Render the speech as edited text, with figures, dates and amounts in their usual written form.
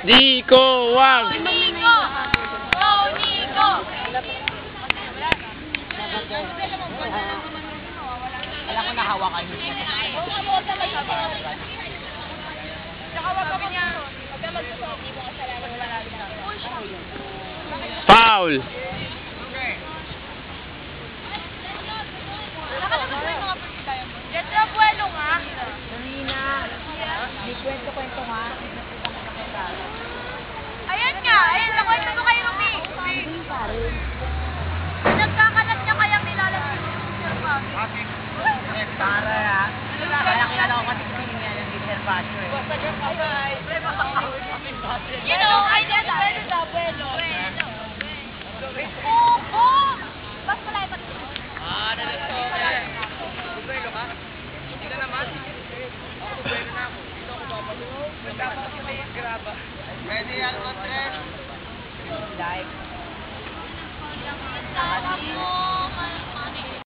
Nico, wag! Nico! Go, Nico! Alam ko nahawa kayo. Tsaka wag ka niya. Huwag ka magsusuot. Hindi mo kasalanan wala rin na. Foul! Nakalabas mo yung mga pagkikaya mo. Letra Buelo nga. Kanina, may kwento-kwento nga. Ayan nga. Ayan, nakwento mo kayo, Rumi. Hindi pa rin. Nagkakalat niya kayang nilalagay mo yung Sir Papi. Para ah. Kaya kilala ko kasi niya ng Mr. Pacho eh. You know, I just said it. Buelo. Opo! Mas malay pa. Bubuelo ka? Hindi ka naman? Bubuelo na ako. Dito ako babalo. Dapat kasi may graba. Ready, Almatres? Like.